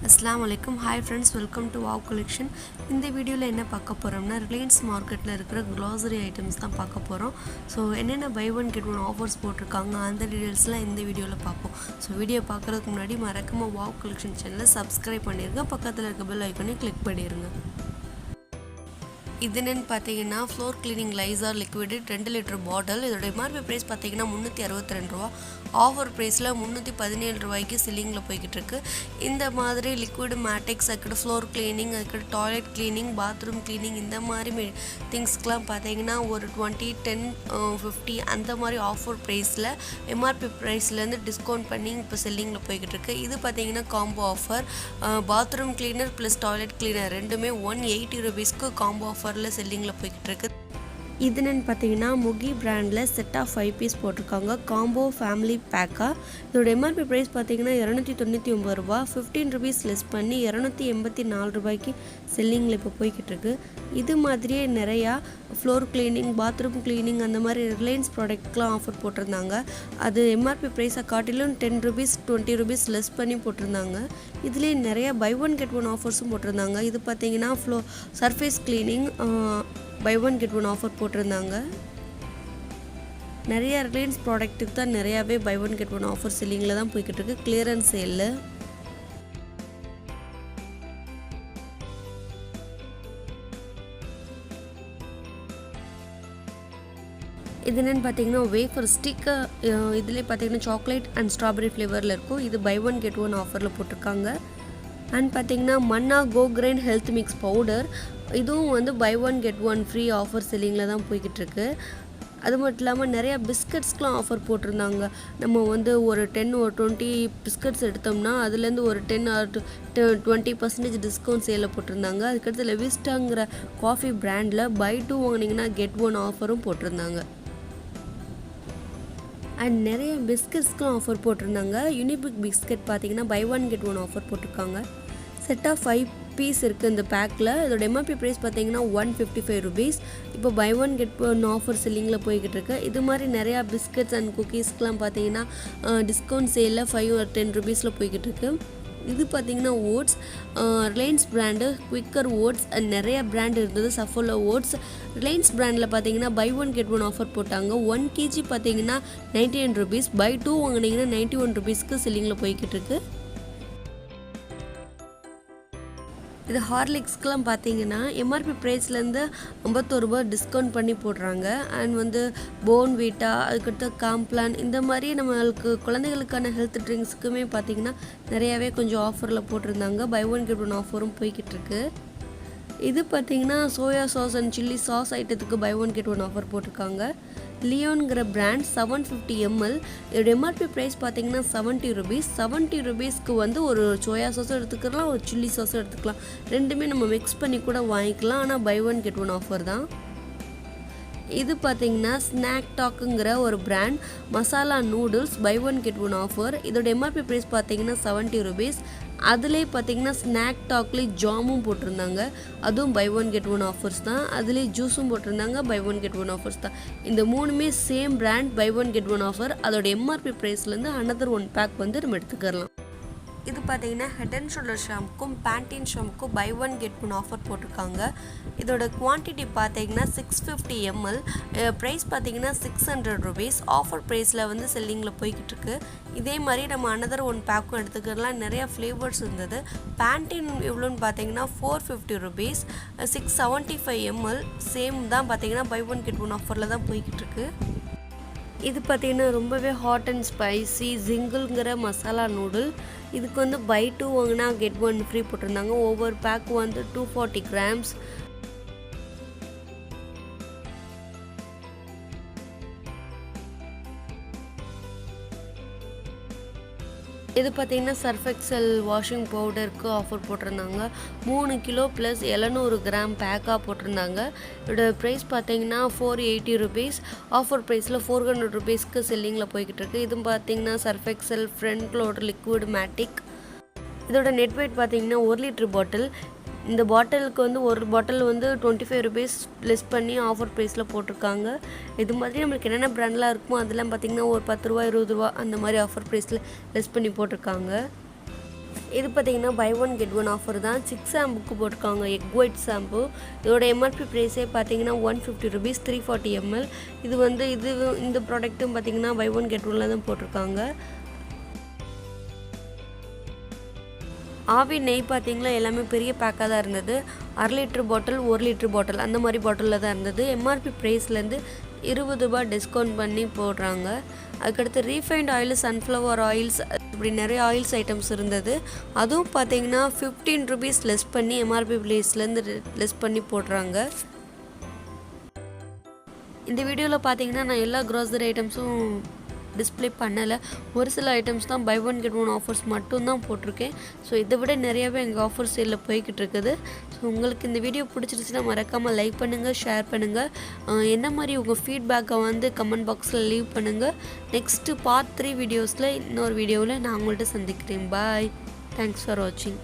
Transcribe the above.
Assalamualaikum. Hi friends, welcome to Wow Collection. இந்த வீடியோவில் என்ன பார்க்க போகிறோம்னா ரிலையன்ஸ் மார்க்கெட்டில் இருக்கிற க்ராசரி ஐட்டம்ஸ் தான் பார்க்க போகிறோம். ஸோ என்னென்ன buy one get one offers போட்டிருக்காங்க அந்த டீட்டெயில்ஸ்லாம் இந்த வீடியோவில் பார்ப்போம். ஸோ வீடியோ பார்க்குறதுக்கு முன்னாடி மறக்காமல் வாவ் கலெக்ஷன் சேனலை சப்ஸ்கிரைப் பண்ணிடுங்க, பக்கத்தில் இருக்க பெல் ஐக்கானே கிளிக் பண்ணிடுங்க. இது என்னென்னு பார்த்தீங்கன்னா floor cleaning Lizol liquid 2 litre bottle. இதோட எம்ஆர்பி ப்ரைஸ் பார்த்தீங்கன்னா 362 ரூபா. ஆஃபர் ப்ரைஸில் 317 ரூபாய்க்கு சில்லிங்கில் போய்கிட்டு இருக்கு. இந்த மாதிரி லிக்விடு மேட்டிக்ஸ், அதுக்கிட்ட ஃப்ளோர் கிளீனிங், அதுக்கிட்ட டாய்லெட் கிளீனிங், பாத்ரூம் கிளீனிங், இந்த மாதிரி திங்ஸ்க்கெலாம் பார்த்தீங்கன்னா ஒரு 20, 10, 50 அந்த மாதிரி ஆஃபர் ப்ரைஸில் எம்ஆர்பி ப்ரைஸ்லேருந்து டிஸ்கவுண்ட் பண்ணி இப்போ செல்லிங்கில் போய்கிட்டு இருக்கு. இது பார்த்தீங்கன்னா combo offer. Bathroom cleaner plus toilet cleaner ரெண்டுமே 180 ரூபீஸ்க்கு காம்போ ஆஃபரில் செல்லிங்கில் போய்கிட்டு இருக்கு. இது என்னென்னு பார்த்தீங்கன்னா முகி பிராண்டில் செட் ஆஃப் 5 பீஸ் போட்டிருக்காங்க, காம்போ ஃபேமிலி பேக்காக. இதோட எம்ஆர்பி ப்ரைஸ் பார்த்தீங்கன்னா 299 ரூபா. 15 ரூபீஸ் லெஸ் பண்ணி 284 ரூபாய்க்கு செல்லிங்கில் இப்போ போய்கிட்டு இருக்கு. இது மாதிரியே நிறையா ஃப்ளோர் கிளீனிங், பாத்ரூம் கிளீனிங் அந்த மாதிரி ரிலையன்ஸ் ப்ராடக்ட்லாம் ஆஃபர் போட்டிருந்தாங்க. அது எம்ஆர்பி ப்ரைஸை காட்டிலும் 10 ரூபீஸ் 20 ரூபீஸ் லெஸ் பண்ணி போட்டிருந்தாங்க. இதுலேயே நிறையா பை ஒன் கெட் ஒன் ஆஃபர்ஸும் போட்டிருந்தாங்க. இது பார்த்தீங்கன்னா surface cleaning buy one get one offer போட்டிருந்தாங்க. நிறைய ரிலையன்ஸ் ப்ராடக்ட்டுக்கு தான் நிறையாவே buy one get one offer செல்லிங்கில் தான் போய்கிட்டு இருக்கு, கிளியரன்ஸ் சேலில். இது என்னென்னு பார்த்தீங்கன்னா வேஃபர் ஸ்டிக்கர். இதுலேயே பார்த்தீங்கன்னா சாக்லேட் அண்ட் ஸ்ட்ராபெரி ஃப்ளேவரில் இருக்கும். இது பை ஒன் கெட் ஒன் ஆஃபரில் போட்டிருக்காங்க. அண்ட் பார்த்தீங்கன்னா Manna go grain health mix powder, இதுவும் வந்து buy one get one free offer செல்லிங்கில் தான் போய்கிட்டு இருக்கு. அது மட்டும் இல்லாமல் நிறையா பிஸ்கட்ஸ்க்கெலாம் ஆஃபர் போட்டிருந்தாங்க. நம்ம வந்து ஒரு 10 or 20 பிஸ்கட்ஸ் எடுத்தோம்னா அதுலேருந்து ஒரு 10 or 20% டிஸ்கவுண்ட் சேலில் போட்டிருந்தாங்க. அதுக்கடுத்து லெவிஸ்டாங்கிற காஃபி பிராண்டில் பை 2 வாங்கினீங்கன்னா கெட் ஒன் ஆஃபரும் போட்டிருந்தாங்க. அண்ட் நிறைய பிஸ்கட்ஸ்க்கும் ஆஃபர் போட்டிருந்தாங்க. யூனிபிக் பிஸ்கட் பார்த்தீங்கன்னா buy one get one offer போட்டிருக்காங்க. செட் ஆஃப் 5 பீஸ் இருக்குது இந்த பேக்கில். இதோட எம்ஆர்பி ப்ரைஸ் பார்த்தீங்கன்னா 155 ரூபீஸ். இப்போ buy one get one offer செல்லிங்கில் போய்கிட்டு இருக்கு. இது மாதிரி நிறையா பிஸ்கட்ஸ் அண்ட் குக்கீஸ்க்கெலாம் பார்த்தீங்கன்னா டிஸ்கவுண்ட் சேலில் 5 or 10 ரூபீஸில் போய்கிட்டு இருக்கு. இது பார்த்தீங்கன்னா oats, Reliance brand Quaker oats and நிறைய பிராண்ட் இருந்தது. சஃபோலோ ஓட்ஸ் ரிலையன்ஸ் பிராண்டில் பார்த்தீங்கன்னா buy one get one offer போட்டாங்க. 1 kg பார்த்தீங்கன்னா 99 ரூபீஸ். பை 2 வாங்கினீங்கன்னா 91 ரூபீஸ்க்கு செல்லிங்கில் போய்கிட்டு இருக்கு. இது ஹார்லிக்ஸ்க்கெலாம் பார்த்தீங்கன்னா எம்ஆர்பி ப்ரைஸ்லேருந்து 51 ரூபா டிஸ்கவுண்ட் பண்ணி போடுறாங்க. அண்ட் வந்து போன் வீட்டா, அதுக்கடுத்து காம்ப்ளான், இந்த மாதிரி நம்மளுக்கு குழந்தைகளுக்கான ஹெல்த் ட்ரிங்க்ஸுக்குமே பார்த்தீங்கன்னா நிறையாவே கொஞ்சம் ஆஃபரில் போட்டிருந்தாங்க. பை ஒன் கெட் ஒன் ஆஃபரும் போய்கிட்டு இருக்கு. இது பார்த்தீங்கன்னா soya sauce and chilli sauce ஐட்டத்துக்கு buy one get one offer போட்டிருக்காங்க. லியோன்கிற பிராண்ட் 750 ml. இதோட எம்ஆர்பி ப்ரைஸ் பார்த்தீங்கன்னா 70 ரூபீஸ். 70 ரூபீஸ்க்கு வந்து ஒரு சோயா சாஸும் எடுத்துக்கலாம், ஒரு சில்லி சாஸும் எடுத்துக்கலாம். ரெண்டுமே நம்ம மிக்ஸ் பண்ணி கூட வாங்கிக்கலாம். ஆனால் buy one get one offer தான். இது பார்த்தீங்கன்னா ஸ்நாக் டாக்குங்கிற ஒரு brand masala noodles buy one get one offer. இதோட எம்ஆர்பி ப்ரைஸ் பார்த்தீங்கன்னா 70 ரூபீஸ். அதுலேயே பார்த்தீங்கன்னா ஸ்நாக் டாக்லேயே ஜாமும் போட்டிருந்தாங்க, அதுவும் buy one get one offers தான். அதுலேயே ஜூஸும் போட்டிருந்தாங்க, buy one get one offers தான். இந்த மூணுமே same brand, buy one get one offer. அதோட எம்ஆர்பி ப்ரைஸ்லேருந்து another 1 பேக் வந்து நம்ம எடுத்துக்கலாம். இது பார்த்தீங்கன்னா ஹெட் அண்ட் ஷோல்டர் ஷாம்புக்கும் பேண்டீன் ஷாம்புக்கும் buy one get one offer போட்டிருக்காங்க. இதோட குவான்டிட்டி பார்த்தீங்கன்னா 650 ml. ப்ரைஸ் பார்த்தீங்கன்னா 600 ரூபீஸ். ஆஃபர் ப்ரைஸில் வந்து செல்லிங்கில் போய்கிட்டு இருக்கு. இதே மாதிரி நம்ம another 1 பேக்கும் எடுத்துக்கலாம். நிறையா ஃப்ளேவர்ஸ் இருந்தது. பேண்டீன் எவ்வளோன்னு பார்த்தீங்கன்னா 450 ரூபீஸ். 675 ml சேம் தான் பார்த்தீங்கன்னா பை ஒன் கெட் ஒன் ஆஃபரில் தான் போய்கிட்டு இருக்கு. இது பார்த்தீங்கன்னா ரொம்பவே ஹாட் அண்ட் ஸ்பைசி ஜிங்கிள்ங்கிற மசாலா நூடுல். இதுக்கு வந்து பை 2 வாங்கினா கெட் ஒன் ஃப்ரீ போட்டிருந்தாங்க. ஒவ்வொரு பேக் வந்து 240 grams. இது பார்த்தீங்கன்னா சர்ஃப் எக்ஸல் வாஷிங் பவுடருக்கு ஆஃபர் போட்டிருந்தாங்க. 3 கிலோ ப்ளஸ் 700 கிராம் பேக்காக போட்டிருந்தாங்க. இதோட ப்ரைஸ் பார்த்தீங்கன்னா 480 ரூபீஸ். ஆஃபர் ப்ரைஸில் 400 ரூபீஸ்க்கு செல்லிங்கில் போய்கிட்டு இருக்குது. இதுவும் பார்த்தீங்கன்னா Surf Excel front load liquid matic. இதோட நெட் வெயிட் பார்த்தீங்கன்னா 1 லிட்டர் பாட்டில். இந்த பாட்டிலுக்கு வந்து ஒரு பாட்டில் வந்து 25 ரூபீஸ் லெஸ் பண்ணி ஆஃபர் ப்ரைஸில் போட்டிருக்காங்க. இது மாதிரி நம்மளுக்கு என்னென்ன பிராண்ட்லாம் இருக்குமோ அதெல்லாம் பார்த்திங்கன்னா ஒரு 10 ரூபா 20 ரூபா அந்த மாதிரி ஆஃபர் ப்ரைஸில் லெஸ் பண்ணி போட்டிருக்காங்க. இது பார்த்தீங்கன்னா buy one get one offer தான். 6 ஷாம்புக்கு போட்டிருக்காங்க எக் ஒயிட் ஷாம்பு. இதோட எம்ஆர்பி ப்ரைஸே பார்த்தீங்கன்னா 150 rupees 340 ml. இந்த ப்ராடக்ட்டும் பார்த்தீங்கன்னா பை ஒன் கெட் ஒன்ல தான் போட்டிருக்காங்க. ஆவி நெய் பார்த்தீங்களா எல்லாமே பெரிய பேக்காக தான் இருந்தது. 1/2 லிட்டர் பாட்டில் 1 லிட்டர் பாட்டில் அந்த மாதிரி பாட்டிலில் தான் இருந்தது. எம்ஆர்பி ப்ரைஸ்லேருந்து 20 ரூபாய் டிஸ்கவுண்ட் பண்ணி போடுறாங்க. அதுக்கடுத்து ரீஃபைண்ட் ஆயில், சன்ஃப்ளவர் ஆயில்ஸ், இப்படி நிறைய ஆயில்ஸ் ஐட்டம்ஸ் இருந்தது. அதுவும் பார்த்தீங்கன்னா 15 rupees லெஸ் பண்ணி எம்ஆர்பி ப்ரைஸ்லேருந்து லெஸ் பண்ணி போடுறாங்க. இந்த வீடியோவில் பார்த்தீங்கன்னா நான் எல்லா க்ராசரி ஐட்டம்ஸும் டிஸ்பிளே பண்ணலை. ஒரு சில ஐட்டம்ஸ் தான் buy one get one offers மட்டும்தான் போட்டிருக்கேன். ஸோ இதை விட நிறையாவே எங்கள் ஆஃபர் சேலில் போய்கிட்டு இருக்குது. ஸோ உங்களுக்கு இந்த வீடியோ பிடிச்சிருச்சுன்னா மறக்காமல் லைக் பண்ணுங்கள், ஷேர் பண்ணுங்கள். என்ன மாதிரி உங்கள் ஃபீட்பேக்கை வந்து கமெண்ட் பாக்ஸில் லீவ் பண்ணுங்கள். நெக்ஸ்ட்டு பார்ட் 3 வீடியோஸில் இன்னொரு வீடியோவில் நான் உங்கள்கிட்ட சந்திக்கிறேன். பாய். தேங்க்ஸ் ஃபார் வாட்சிங்.